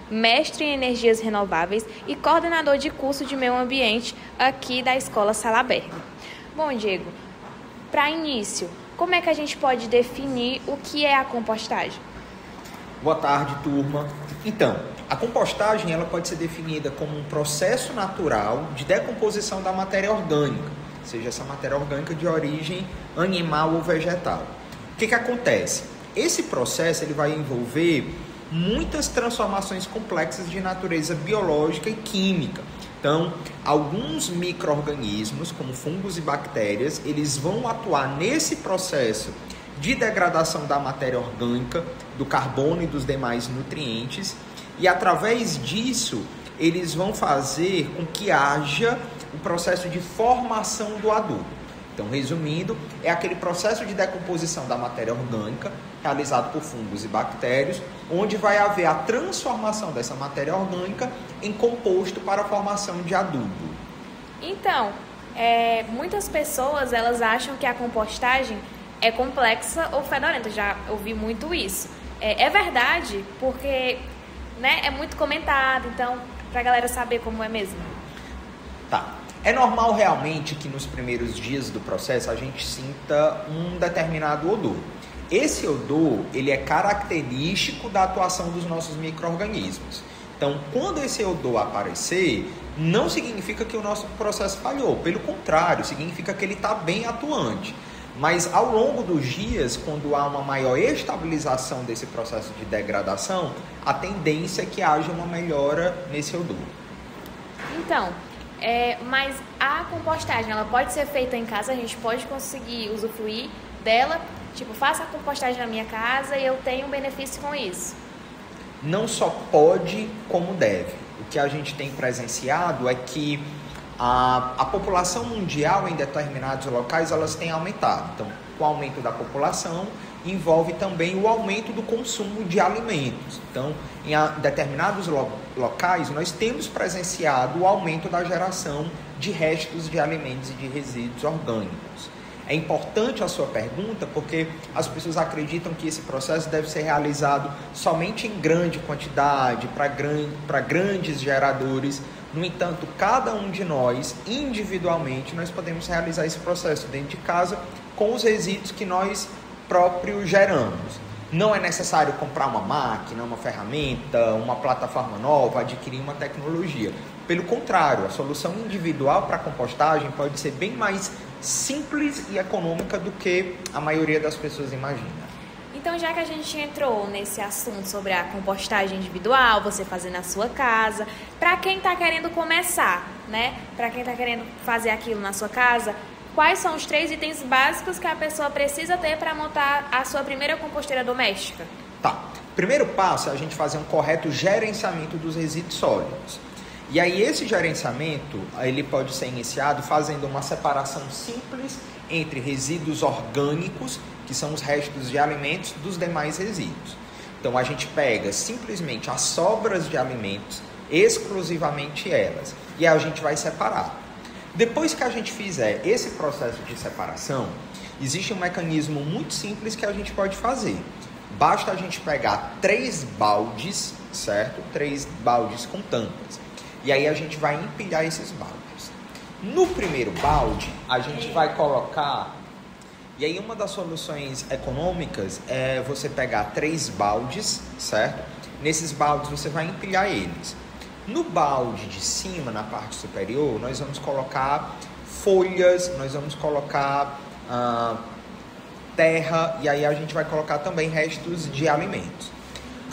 mestre em energias renováveis e coordenador de curso de meio ambiente aqui da Escola Salaberry. Bom, Diego, para início, como é que a gente pode definir o que é a compostagem? Boa tarde, turma. Então, a compostagem ela pode ser definida como um processo natural de decomposição da matéria orgânica, seja essa matéria orgânica de origem animal ou vegetal. O que acontece? Esse processo ele vai envolver muitas transformações complexas de natureza biológica e química. Então, alguns micro-organismos, como fungos e bactérias, eles vão atuar nesse processo de degradação da matéria orgânica, do carbono e dos demais nutrientes, e através disso, eles vão fazer com que haja o processo de formação do adubo. Então, resumindo, é aquele processo de decomposição da matéria orgânica realizado por fungos e bactérias, onde vai haver a transformação dessa matéria orgânica em composto para a formação de adubo. Então, muitas pessoas elas acham que a compostagem é complexa ou fedorenta. Já ouvi muito isso. É verdade, porque é muito comentado, então, para a galera saber como é mesmo. Tá. É normal realmente que nos primeiros dias do processo a gente sinta um determinado odor. Esse odor, ele é característico da atuação dos nossos micro-organismos. Então, quando esse odor aparecer, não significa que o nosso processo falhou. Pelo contrário, significa que ele está bem atuante. Mas ao longo dos dias, quando há uma maior estabilização desse processo de degradação, a tendência é que haja uma melhora nesse odor. Então, mas a compostagem, ela pode ser feita em casa, a gente pode conseguir usufruir dela, tipo, faça a compostagem na minha casa e eu tenho um benefício com isso. Não só pode, como deve. O que a gente tem presenciado é que a população mundial em determinados locais, elas têm aumentado. Então, com o aumento da população, envolve também o aumento do consumo de alimentos. Então, em determinados locais, nós temos presenciado o aumento da geração de restos de alimentos e de resíduos orgânicos. É importante a sua pergunta porque as pessoas acreditam que esse processo deve ser realizado somente em grande quantidade, para grandes geradores. No entanto, cada um de nós, individualmente, nós podemos realizar esse processo dentro de casa com os resíduos que nós próprios geramos. Não é necessário comprar uma máquina, uma ferramenta, uma plataforma nova, adquirir uma tecnologia. Pelo contrário, a solução individual para a compostagem pode ser bem mais simples e econômica do que a maioria das pessoas imagina. Então, já que a gente entrou nesse assunto sobre a compostagem individual, você fazer na sua casa, para quem está querendo começar, para quem está querendo fazer aquilo na sua casa, quais são os 3 itens básicos que a pessoa precisa ter para montar a sua primeira composteira doméstica? Tá. Primeiro passo é a gente fazer um correto gerenciamento dos resíduos sólidos. E aí esse gerenciamento, ele pode ser iniciado fazendo uma separação simples entre resíduos orgânicos, que são os restos de alimentos, dos demais resíduos. Então a gente pega simplesmente as sobras de alimentos, exclusivamente elas, e aí a gente vai separar. Depois que a gente fizer esse processo de separação, existe um mecanismo muito simples que a gente pode fazer. Basta a gente pegar 3 baldes, certo? 3 baldes com tampas. E aí a gente vai empilhar esses baldes. No primeiro balde, a gente vai colocar... E aí uma das soluções econômicas é você pegar 3 baldes, certo? Nesses baldes você vai empilhar eles. No balde de cima, na parte superior, nós vamos colocar folhas, nós vamos colocar terra e aí a gente vai colocar também restos de alimentos.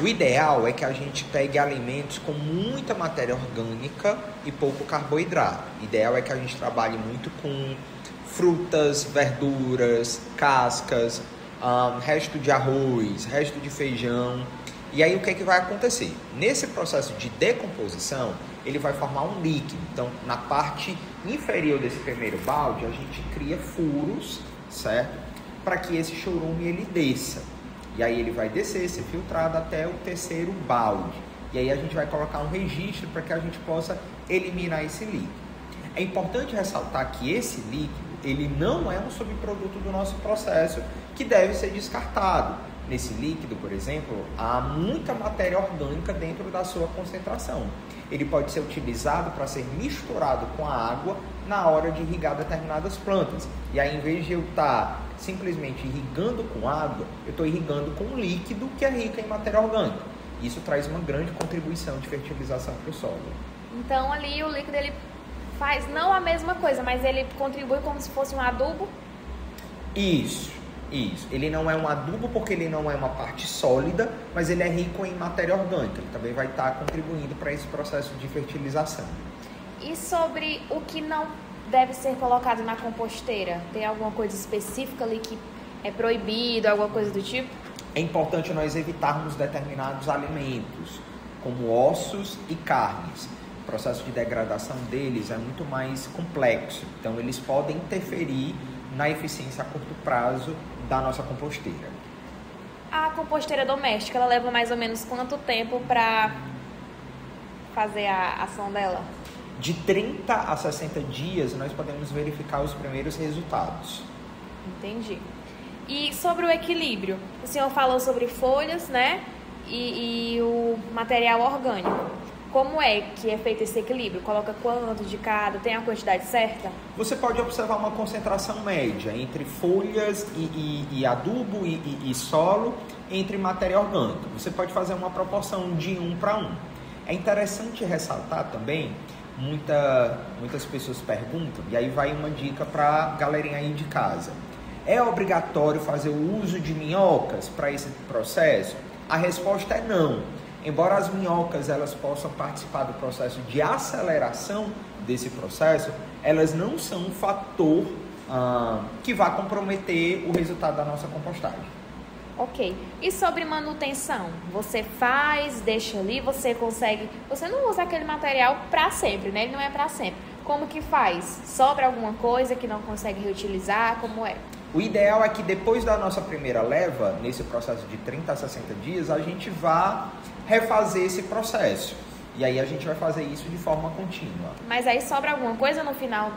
O ideal é que a gente pegue alimentos com muita matéria orgânica e pouco carboidrato. O ideal é que a gente trabalhe muito com frutas, verduras, cascas, resto de arroz, resto de feijão. E aí o que vai acontecer? Nesse processo de decomposição, ele vai formar um líquido. Então, na parte inferior desse primeiro balde, a gente cria furos, certo? Para que esse chorume ele desça. E aí ele vai descer, ser filtrado até o terceiro balde. E aí a gente vai colocar um registro para que a gente possa eliminar esse líquido. É importante ressaltar que esse líquido, ele não é um subproduto do nosso processo que deve ser descartado. nesse líquido, por exemplo, há muita matéria orgânica dentro da sua concentração. Ele pode ser utilizado para ser misturado com a água na hora de irrigar determinadas plantas. E aí, em vez de eu estar simplesmente irrigando com água, eu estou irrigando com um líquido que é rico em matéria orgânica. Isso traz uma grande contribuição de fertilização para o solo. Então, ali o líquido ele faz não a mesma coisa, mas ele contribui como se fosse um adubo? Isso. Ele não é um adubo porque ele não é uma parte sólida, mas ele é rico em matéria orgânica. Ele também vai estar contribuindo para esse processo de fertilização. E sobre o que não deve ser colocado na composteira? Tem alguma coisa específica ali que é proibido, alguma coisa do tipo? É importante nós evitarmos determinados alimentos, como ossos e carnes. O processo de degradação deles é muito mais complexo, então eles podem interferir na eficiência a curto prazo da nossa composteira. A composteira doméstica, ela leva mais ou menos quanto tempo para fazer a ação dela? De 30 a 60 dias, nós podemos verificar os primeiros resultados. Entendi. E sobre o equilíbrio? O senhor falou sobre folhas, né? E o material orgânico. Como é que é feito esse equilíbrio? Coloca quanto de cada? Tem a quantidade certa? Você pode observar uma concentração média entre folhas e adubo e solo, entre matéria orgânica. Você pode fazer uma proporção de 1 para 1. É interessante ressaltar também, muitas pessoas perguntam, e aí vai uma dica para a galerinha aí de casa. É obrigatório fazer o uso de minhocas para esse processo? A resposta é não. Embora as minhocas elas possam participar do processo de aceleração desse processo, elas não são um fator que vai comprometer o resultado da nossa compostagem. Ok. E sobre manutenção? Você faz, deixa ali, você consegue... Você não usa aquele material para sempre, né? Ele não é para sempre. Como que faz? Sobra alguma coisa que não consegue reutilizar? Como é? O ideal é que depois da nossa primeira leva, nesse processo de 30 a 60 dias, a gente vá refazer esse processo. E aí a gente vai fazer isso de forma contínua. Mas aí sobra alguma coisa no final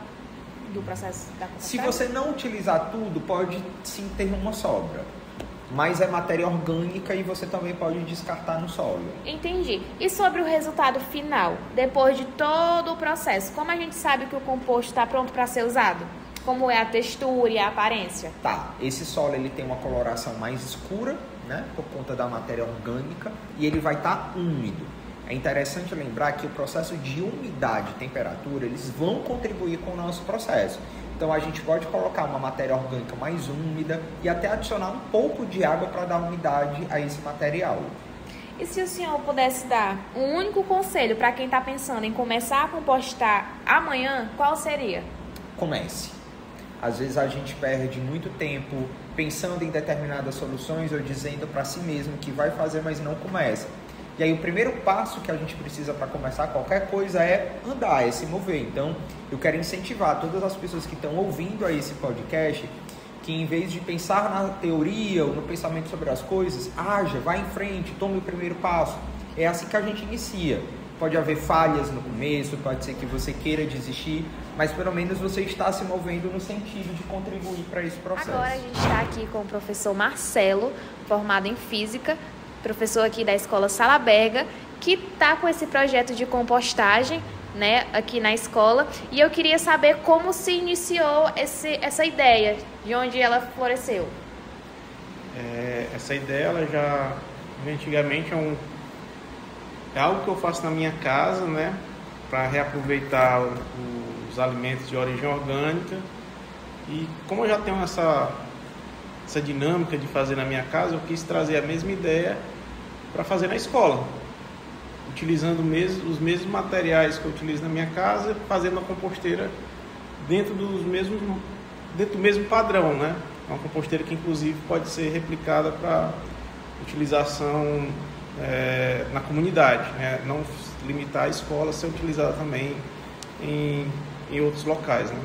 do processo da compostagem? Se você não utilizar tudo, pode sim ter uma sobra. Mas é matéria orgânica e você também pode descartar no solo. Entendi. E sobre o resultado final, depois de todo o processo, como a gente sabe que o composto está pronto para ser usado? Como é a textura e a aparência? Tá, esse solo ele tem uma coloração mais escura, né, por conta da matéria orgânica, e ele vai estar úmido. É interessante lembrar que o processo de umidade e temperatura, eles vão contribuir com o nosso processo. Então a gente pode colocar uma matéria orgânica mais úmida e até adicionar um pouco de água para dar umidade a esse material. E se o senhor pudesse dar um único conselho para quem está pensando em começar a compostar amanhã, qual seria? Comece. Às vezes a gente perde muito tempo pensando em determinadas soluções ou dizendo para si mesmo que vai fazer, mas não começa. E aí o primeiro passo que a gente precisa para começar qualquer coisa é andar, é se mover. Então eu quero incentivar todas as pessoas que estão ouvindo aí esse podcast que em vez de pensar na teoria ou no pensamento sobre as coisas, haja, vá em frente, tome o primeiro passo. É assim que a gente inicia. Pode haver falhas no começo, pode ser que você queira desistir, mas pelo menos você está se movendo no sentido de contribuir para esse processo. Agora a gente está aqui com o professor Marcelo, formado em Física, professor aqui da Escola Salaberga, que está com esse projeto de compostagem, né, aqui na escola. E eu queria saber como se iniciou essa ideia, de onde ela floresceu. Essa ideia ela já antigamente é algo que eu faço na minha casa, né, para reaproveitar os alimentos de origem orgânica. E como eu já tenho essa dinâmica de fazer na minha casa, eu quis trazer a mesma ideia para fazer na escola, utilizando os mesmos materiais que eu utilizo na minha casa, fazendo a composteira dentro do mesmo padrão, né? Uma composteira que inclusive pode ser replicada para utilização na comunidade, né? Não limitar a escola, ser utilizada também em outros locais, né?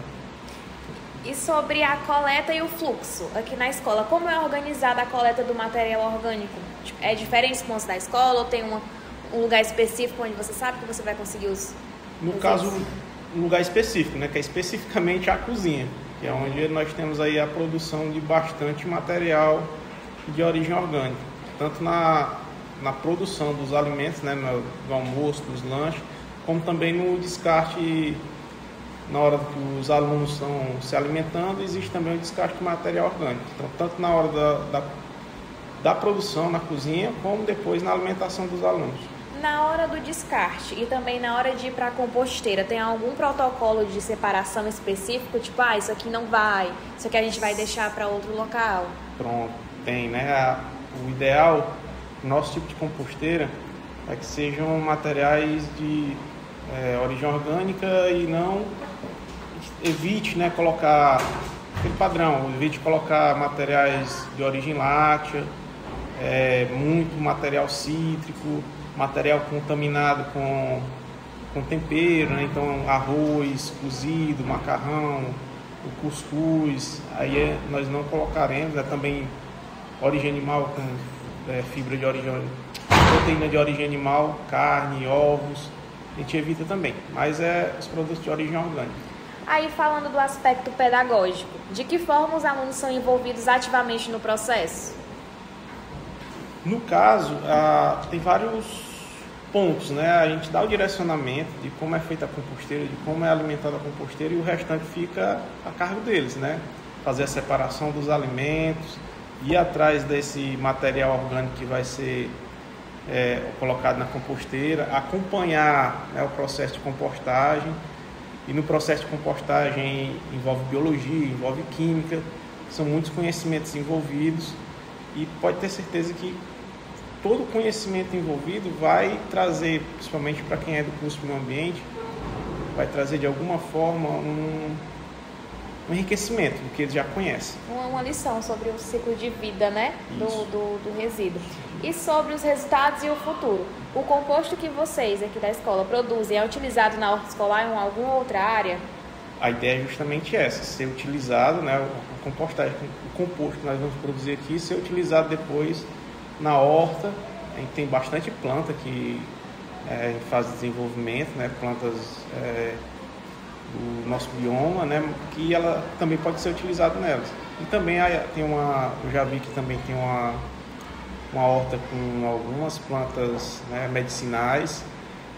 E sobre a coleta e o fluxo aqui na escola, como é organizada a coleta do material orgânico? É diferente do pontos da escola ou tem um lugar específico onde você sabe que você vai conseguir os... No caso, um lugar específico, né? Que é especificamente a cozinha, que é onde nós temos aí a produção de bastante material de origem orgânica, tanto na produção dos alimentos, né, no almoço, dos lanches, como também no descarte. Na hora que os alunos estão se alimentando, existe também o descarte de material orgânico. Então, tanto na hora da produção na cozinha, como depois na alimentação dos alunos. Na hora do descarte e também na hora de ir para a composteira, tem algum protocolo de separação específico? Tipo, isso aqui não vai, isso aqui a gente vai deixar para outro local? Pronto, tem, né? O ideal, o nosso tipo de composteira, é que sejam materiais de origem orgânica e não evite, né, colocar aquele padrão, evite colocar materiais de origem láctea, muito material cítrico, material contaminado com tempero, né? Então arroz cozido, macarrão, o cuscuz, aí nós não colocaremos, né? Também origem animal com fibra de origem, proteína de origem animal, carne, ovos, a gente evita também, mas os produtos de origem orgânica. Aí falando do aspecto pedagógico, de que forma os alunos são envolvidos ativamente no processo? No caso, tem vários pontos, né? A gente dá o direcionamento de como é feita a composteira, de como é alimentada a composteira e o restante fica a cargo deles, né? Fazer a separação dos alimentos, ir atrás desse material orgânico que vai ser colocado na composteira, acompanhar, né, o processo de compostagem. E no processo de compostagem envolve biologia, envolve química, são muitos conhecimentos envolvidos e pode ter certeza que todo o conhecimento envolvido vai trazer, principalmente para quem é do curso de meio ambiente, vai trazer de alguma forma um enriquecimento do que eles já conhecem. Uma lição sobre o ciclo de vida, né, do resíduo. E sobre os resultados e o futuro. O composto que vocês aqui da escola produzem é utilizado na horta escolar em alguma outra área? A ideia é justamente essa, ser utilizado, né, o composto que nós vamos produzir aqui, ser utilizado depois na horta. A gente tem bastante planta que em fase de desenvolvimento, né, plantas do nosso bioma, né, que ela também pode ser utilizada nelas. E também eu já vi que também tem uma horta com algumas plantas, né, medicinais,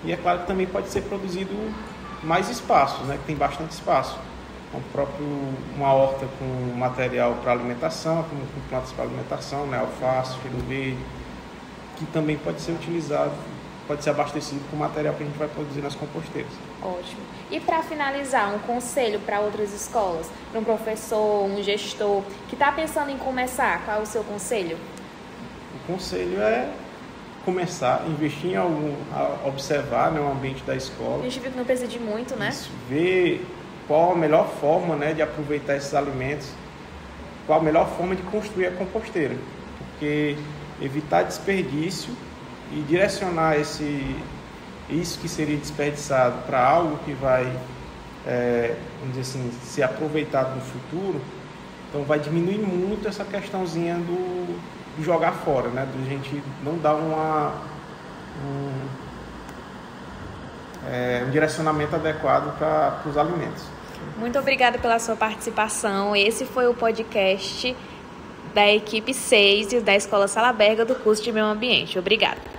e é claro que também pode ser produzido mais espaços, né, que tem bastante espaço. Então, uma horta com material para alimentação, com plantas para alimentação, né, alface, cheiro verde, que também pode ser utilizado, pode ser abastecido com material que a gente vai produzir nas composteiras. Ótimo. E para finalizar, um conselho para outras escolas, para um professor, um gestor que está pensando em começar, qual é o seu conselho? O conselho é começar, investir em observar, né, o ambiente da escola. A gente viu que não precisa de muito, né? Isso, ver qual a melhor forma, né, de aproveitar esses alimentos, qual a melhor forma de construir a composteira. Porque evitar desperdício e direcionar isso que seria desperdiçado para algo que vai, vamos dizer assim, ser aproveitado no futuro, então vai diminuir muito essa questãozinha do jogar fora, né? Do gente não dar um direcionamento adequado para os alimentos. Muito obrigada pela sua participação. Esse foi o podcast da equipe 6 da Escola Salaberga do curso de Meio Ambiente. Obrigada.